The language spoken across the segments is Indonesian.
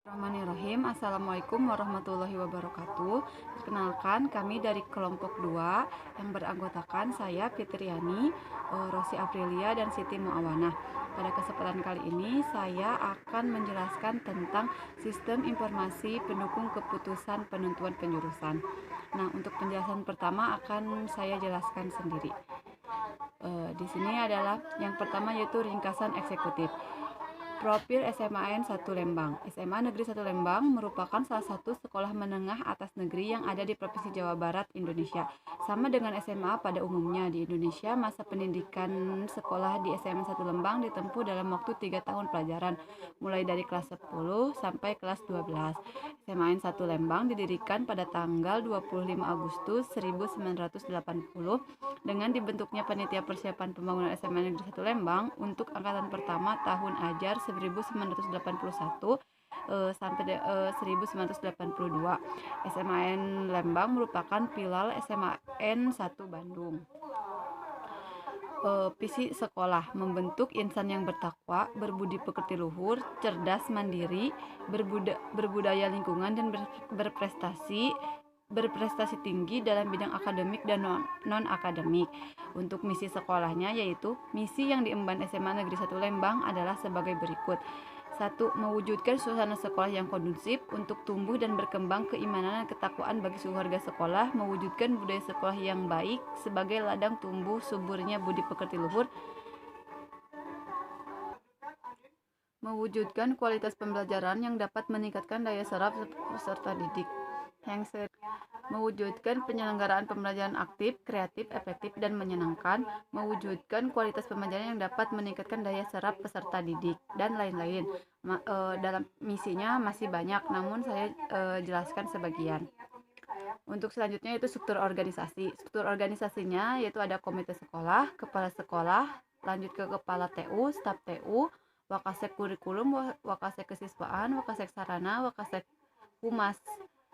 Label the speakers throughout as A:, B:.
A: Bismillahirrahmanirrahim. Assalamualaikum warahmatullahi wabarakatuh. Perkenalkan, kami dari kelompok 2 yang beranggotakan saya Fitriani, Rosi Aprilia, dan Siti Muawanah. Pada kesempatan kali ini saya akan menjelaskan tentang sistem informasi pendukung keputusan penentuan penjurusan. Nah, untuk penjelasan pertama akan saya jelaskan sendiri. Di sini adalah yang pertama yaitu ringkasan eksekutif. Profil SMAN 1 Lembang. SMA Negeri 1 Lembang merupakan salah satu sekolah menengah atas negeri yang ada di Provinsi Jawa Barat, Indonesia. Sama dengan SMA pada umumnya di Indonesia, masa pendidikan sekolah di SMA 1 Lembang ditempuh dalam waktu 3 tahun pelajaran, mulai dari kelas 10 sampai kelas 12. SMAN 1 Lembang didirikan pada tanggal 25 Agustus 1980 dengan dibentuknya Panitia Persiapan Pembangunan SMA Negeri 1 Lembang untuk angkatan pertama tahun ajar 1981 sampai 1982. SMAN Lembang merupakan filial SMAN 1 Bandung. Visi sekolah membentuk insan yang bertakwa, berbudi pekerti luhur, cerdas mandiri, berbudaya lingkungan, dan berprestasi tinggi dalam bidang akademik dan non-akademik. Untuk misi sekolahnya yaitu misi yang diemban SMA Negeri 1 Lembang adalah sebagai berikut. 1. Mewujudkan suasana sekolah yang kondusif untuk tumbuh dan berkembang keimanan dan ketakwaan bagi seluruh warga sekolah, mewujudkan budaya sekolah yang baik sebagai ladang tumbuh suburnya budi pekerti luhur, mewujudkan kualitas pembelajaran yang dapat meningkatkan daya serap peserta didik. Yang mewujudkan penyelenggaraan pembelajaran aktif, kreatif, efektif, dan menyenangkan, mewujudkan kualitas pembelajaran yang dapat meningkatkan daya serap peserta didik, dan lain-lain. Dalam misinya masih banyak, namun saya jelaskan sebagian. Untuk selanjutnya itu struktur organisasi. Struktur organisasinya yaitu ada komite sekolah, kepala sekolah, lanjut ke kepala TU, staf TU, wakasek kurikulum, wakasek kesiswaan, wakasek sarana, wakasek humas,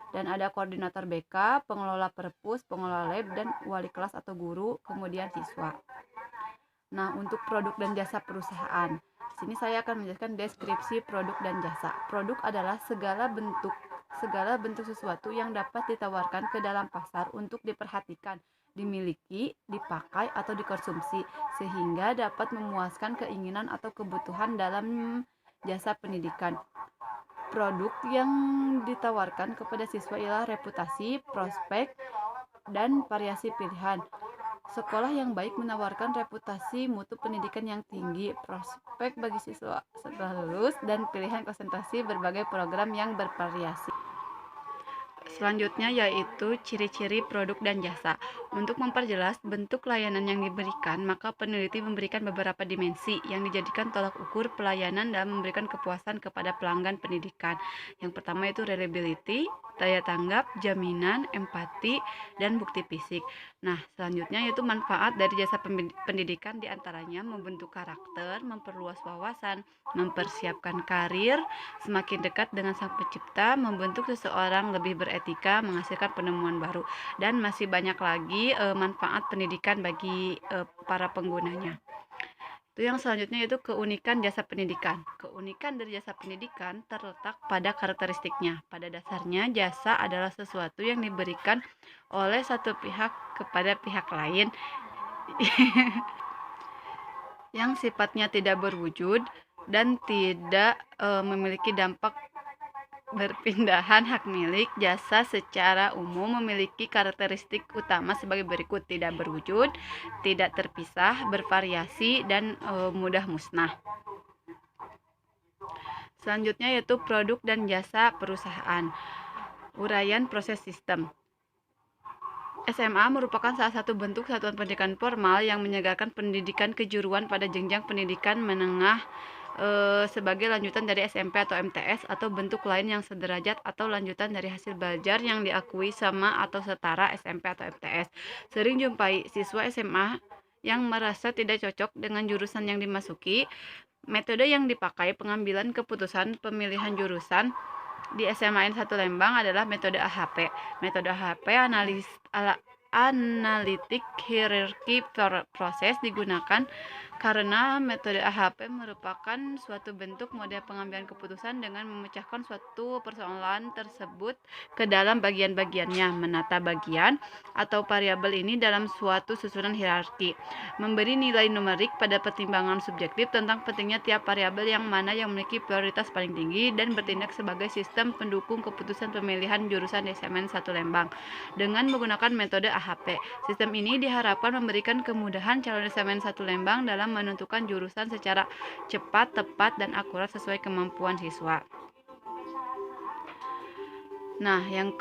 A: dan ada koordinator BK, pengelola perpus, pengelola lab, dan wali kelas atau guru, kemudian siswa. Nah, untuk produk dan jasa perusahaan. Di sini saya akan menjelaskan deskripsi produk dan jasa. Produk adalah segala bentuk sesuatu yang dapat ditawarkan ke dalam pasar untuk diperhatikan, dimiliki, dipakai, atau dikonsumsi, sehingga dapat memuaskan keinginan atau kebutuhan dalam jasa pendidikan. Produk yang ditawarkan kepada siswa ialah reputasi, prospek, dan variasi pilihan. Sekolah yang baik menawarkan reputasi mutu pendidikan yang tinggi, prospek bagi siswa setelah lulus, dan pilihan konsentrasi berbagai program yang bervariasi. Selanjutnya yaitu ciri-ciri produk dan jasa. Untuk memperjelas bentuk layanan yang diberikan, maka peneliti memberikan beberapa dimensi yang dijadikan tolak ukur pelayanan dalam memberikan kepuasan kepada pelanggan pendidikan. Yang pertama itu reliability, daya tanggap, jaminan, empati, dan bukti fisik. Nah, selanjutnya yaitu manfaat dari jasa pendidikan, diantaranya membentuk karakter, memperluas wawasan, mempersiapkan karir, semakin dekat dengan sang pencipta, membentuk seseorang lebih beretika, menghasilkan penemuan baru, dan masih banyak lagi manfaat pendidikan bagi para penggunanya. Itu yang selanjutnya yaitu keunikan jasa pendidikan. Keunikan dari jasa pendidikan terletak pada karakteristiknya. Pada dasarnya, jasa adalah sesuatu yang diberikan oleh satu pihak kepada pihak lain yang sifatnya tidak berwujud dan tidak memiliki dampak berpindahan hak milik. Jasa secara umum memiliki karakteristik utama sebagai berikut: tidak berwujud, tidak terpisah, bervariasi, dan mudah musnah. Selanjutnya yaitu produk dan jasa perusahaan. Uraian proses sistem. SMA merupakan salah satu bentuk satuan pendidikan formal yang menyegarkan pendidikan kejuruan pada jenjang pendidikan menengah sebagai lanjutan dari SMP atau MTS atau bentuk lain yang sederajat atau lanjutan dari hasil belajar yang diakui sama atau setara SMP atau MTS. Sering jumpai siswa SMA yang merasa tidak cocok dengan jurusan yang dimasuki. Metode yang dipakai pengambilan keputusan pemilihan jurusan di SMAN 1 Lembang adalah metode AHP. Metode AHP Analytic Hierarchy Process digunakan Karena metode AHP merupakan suatu bentuk model pengambilan keputusan dengan memecahkan suatu persoalan tersebut ke dalam bagian-bagiannya, menata bagian atau variabel ini dalam suatu susunan hierarki, memberi nilai numerik pada pertimbangan subjektif tentang pentingnya tiap variabel yang mana yang memiliki prioritas paling tinggi, dan bertindak sebagai sistem pendukung keputusan pemilihan jurusan di SMN 1 Lembang. Dengan menggunakan metode AHP, sistem ini diharapkan memberikan kemudahan calon SMN 1 Lembang dalam menentukan jurusan secara cepat, tepat, dan akurat sesuai kemampuan siswa. Nah, yang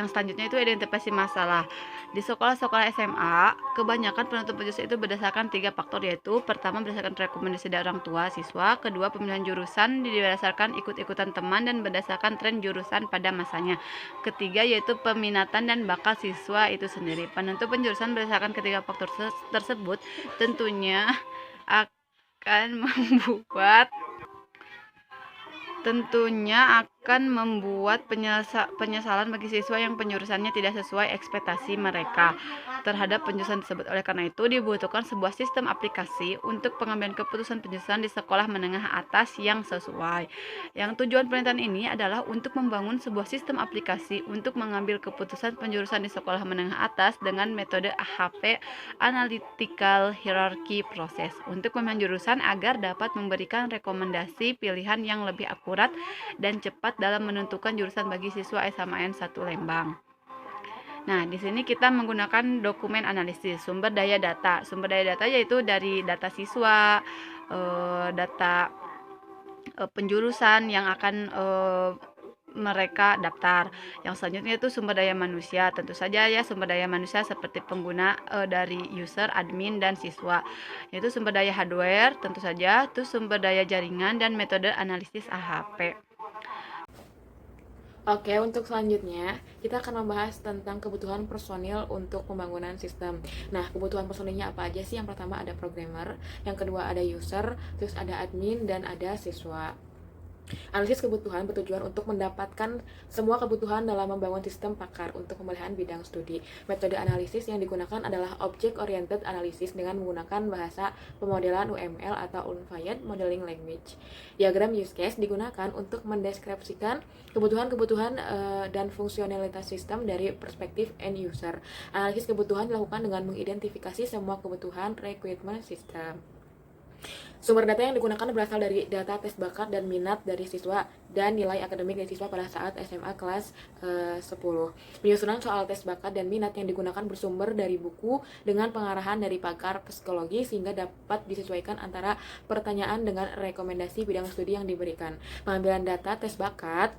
A: selanjutnya itu identifikasi masalah. Di sekolah-sekolah SMA, kebanyakan penentuan jurusan itu berdasarkan 3 faktor, yaitu pertama berdasarkan rekomendasi dari orang tua siswa, kedua pemilihan jurusan berdasarkan ikut-ikutan teman dan berdasarkan tren jurusan pada masanya, ketiga yaitu peminatan dan bakat siswa itu sendiri. Penentu penjurusan berdasarkan ketiga faktor tersebut tentunya akan membuat penyesalan bagi siswa yang penjurusannya tidak sesuai ekspektasi mereka terhadap penjurusan tersebut. Oleh karena itu, dibutuhkan sebuah sistem aplikasi untuk pengambilan keputusan penjurusan di sekolah menengah atas yang sesuai. Yang tujuan penelitian ini adalah untuk membangun sebuah sistem aplikasi untuk mengambil keputusan penjurusan di sekolah menengah atas dengan metode AHP, Analytical Hierarchy Process, untuk pemilihan jurusan agar dapat memberikan rekomendasi pilihan yang lebih akurat dan cepat dalam menentukan jurusan bagi siswa SMN 1 Lembang. Nah, di sini kita menggunakan dokumen analisis sumber daya data. Sumber daya data yaitu dari data siswa, data penjurusan yang akan mereka daftar. Yang selanjutnya itu sumber daya manusia. Tentu saja ya, sumber daya manusia seperti pengguna dari user, admin, dan siswa. Yaitu sumber daya hardware, tentu saja, itu sumber daya jaringan dan metode analisis AHP.
B: Oke, untuk selanjutnya kita akan membahas tentang kebutuhan personil untuk pembangunan sistem. Nah, kebutuhan personilnya apa aja sih? Yang pertama ada programmer, yang kedua ada user, terus ada admin, dan ada siswa. Analisis kebutuhan bertujuan untuk mendapatkan semua kebutuhan dalam membangun sistem pakar untuk pemilihan bidang studi. Metode analisis yang digunakan adalah Object Oriented Analysis dengan menggunakan bahasa pemodelan UML atau Unified Modeling Language. Diagram use case digunakan untuk mendeskripsikan kebutuhan-kebutuhan dan fungsionalitas sistem dari perspektif end user. Analisis kebutuhan dilakukan dengan mengidentifikasi semua kebutuhan requirement system. Sumber data yang digunakan berasal dari data tes bakat dan minat dari siswa dan nilai akademik dari siswa pada saat SMA kelas 10. Penyusunan soal tes bakat dan minat yang digunakan bersumber dari buku dengan pengarahan dari pakar psikologi sehingga dapat disesuaikan antara pertanyaan dengan rekomendasi bidang studi yang diberikan. Pengambilan data tes bakat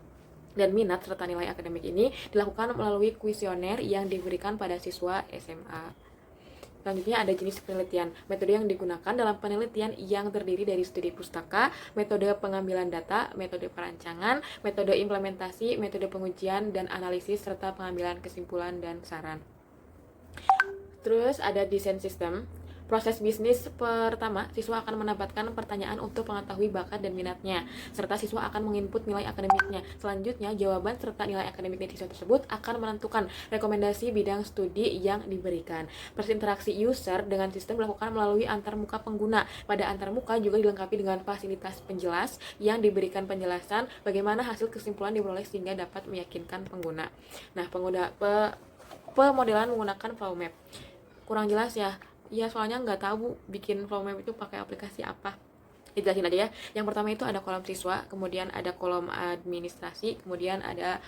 B: dan minat serta nilai akademik ini dilakukan melalui kuesioner yang diberikan pada siswa SMA. Selanjutnya ada jenis penelitian. Metode yang digunakan dalam penelitian yang terdiri dari studi pustaka, metode pengambilan data, metode perancangan, metode implementasi, metode pengujian dan analisis, serta pengambilan kesimpulan dan saran. Terus ada desain sistem. Proses bisnis pertama, siswa akan mendapatkan pertanyaan untuk mengetahui bakat dan minatnya, serta siswa akan menginput nilai akademiknya. Selanjutnya, jawaban serta nilai akademik dari siswa tersebut akan menentukan rekomendasi bidang studi yang diberikan. Proses interaksi user dengan sistem dilakukan melalui antarmuka pengguna. Pada antarmuka juga dilengkapi dengan fasilitas penjelas yang diberikan penjelasan bagaimana hasil kesimpulan diperoleh sehingga dapat meyakinkan pengguna. Nah, pemodelan menggunakan flow map. Kurang jelas ya? Iya, soalnya nggak tahu bikin flow map itu pakai aplikasi apa. Dijelasin aja ya. Yang pertama itu ada kolom siswa, kemudian ada kolom administrasi, kemudian ada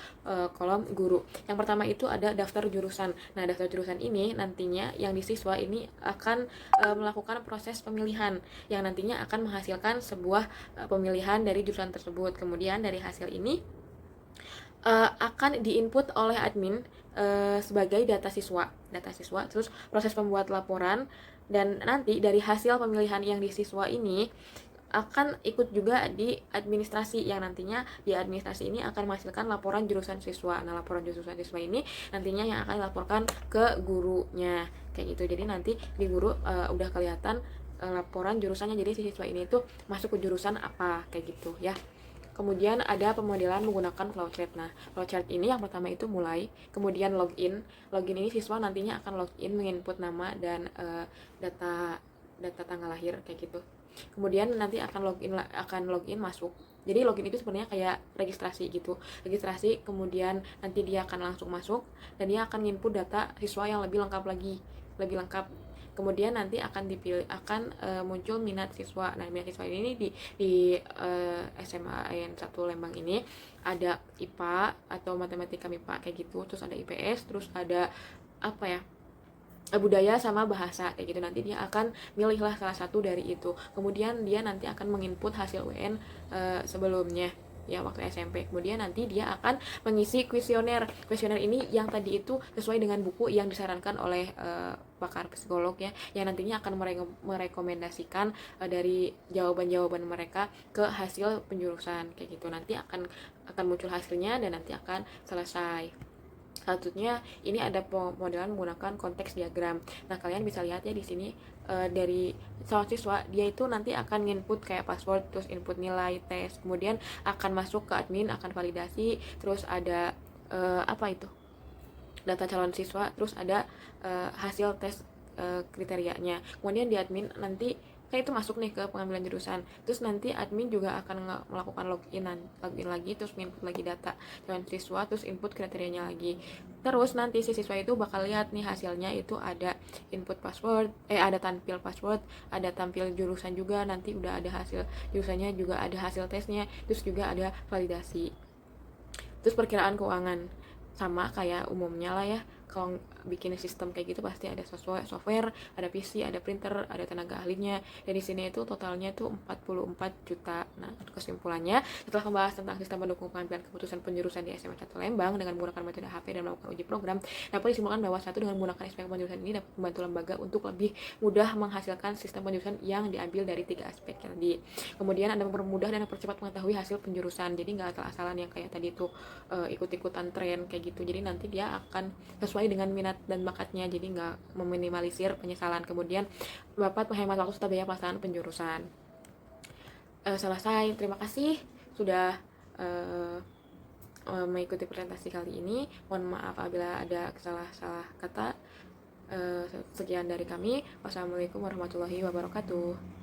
B: kolom guru. Yang pertama itu ada daftar jurusan. Nah, daftar jurusan ini nantinya yang di siswa ini akan melakukan proses pemilihan yang nantinya akan menghasilkan sebuah pemilihan dari jurusan tersebut. Kemudian dari hasil ini akan diinput oleh admin sebagai data siswa, terus proses pembuat laporan, dan nanti dari hasil pemilihan yang di siswa ini akan ikut juga di administrasi yang nantinya di administrasi ini akan menghasilkan laporan jurusan siswa. Nah, laporan jurusan siswa ini nantinya yang akan dilaporkan ke gurunya kayak gitu. Jadi nanti di guru udah kelihatan laporan jurusannya, jadi si siswa ini tuh masuk ke jurusan apa kayak gitu ya. Kemudian ada pemodelan menggunakan flowchart. Nah, flowchart ini yang pertama itu mulai, kemudian login. Login ini siswa nantinya akan login menginput nama dan data data tanggal lahir kayak gitu. Kemudian nanti akan login masuk. Jadi login itu sebenarnya kayak registrasi gitu. Registrasi, kemudian nanti dia akan langsung masuk dan dia akan input data siswa yang lebih lengkap lagi, lebih lengkap. Kemudian nanti akan dipilih, muncul minat siswa. Nah, minat siswa ini di SMA N 1 Lembang ini ada IPA atau matematika MIPA kayak gitu, terus ada IPS, terus ada apa ya, budaya sama bahasa kayak gitu. Nanti dia akan milihlah salah satu dari itu, kemudian dia nanti akan menginput hasil UN sebelumnya ya waktu SMP. Kemudian nanti dia akan mengisi kuesioner. Kuesioner ini yang tadi itu sesuai dengan buku yang disarankan oleh pakar psikolog ya, yang nantinya akan merekomendasikan dari jawaban-jawaban mereka ke hasil penjurusan kayak gitu. Nanti akan muncul hasilnya dan nanti akan selesai. Selanjutnya ini ada pemodelan menggunakan konteks diagram. Nah, kalian bisa lihat ya di sini dari calon siswa dia itu nanti akan input kayak password, terus input nilai tes, kemudian akan masuk ke admin, akan validasi, terus ada apa itu? Data calon siswa, terus ada hasil tes kriterianya. Kemudian di admin nanti kayak itu masuk nih ke pengambilan jurusan, terus nanti admin juga akan melakukan login lagi, terus input lagi data calon siswa, terus input kriterianya lagi. Terus nanti si siswa itu bakal lihat nih hasilnya itu ada input password, ada tampil password, ada tampil jurusan juga, nanti udah ada hasil jurusannya, juga ada hasil tesnya, terus juga ada validasi. Terus perkiraan keuangan sama kayak umumnya lah ya. Kalau bikin sistem kayak gitu pasti ada software, ada PC, ada printer, ada tenaga ahlinya. Dan di sini itu totalnya tuh 44 juta. Nah, kesimpulannya setelah membahas tentang sistem pendukung pengambilan keputusan penjurusan di SMA 1 Lembang dengan menggunakan metode HP dan melakukan uji program, dapat disimpulkan bahwa satu dengan menggunakan SPK penjurusan ini dapat membantu lembaga untuk lebih mudah menghasilkan sistem penjurusan yang diambil dari 3 aspek tadi. Kemudian ada mempermudah dan mempercepat mengetahui hasil penjurusan. Jadi nggak asal-asalan yang kayak tadi tuh ikut-ikutan tren kayak gitu. Jadi nanti dia akan sesuai dengan minat dan bakatnya, jadi nggak meminimalisir penyesalan. Kemudian dapat menghemat waktu serta biaya pelaksanaan penjurusan. Selesai. Terima kasih sudah mengikuti presentasi kali ini. Mohon maaf apabila ada salah kata. Sekian dari kami. Wassalamualaikum warahmatullahi wabarakatuh.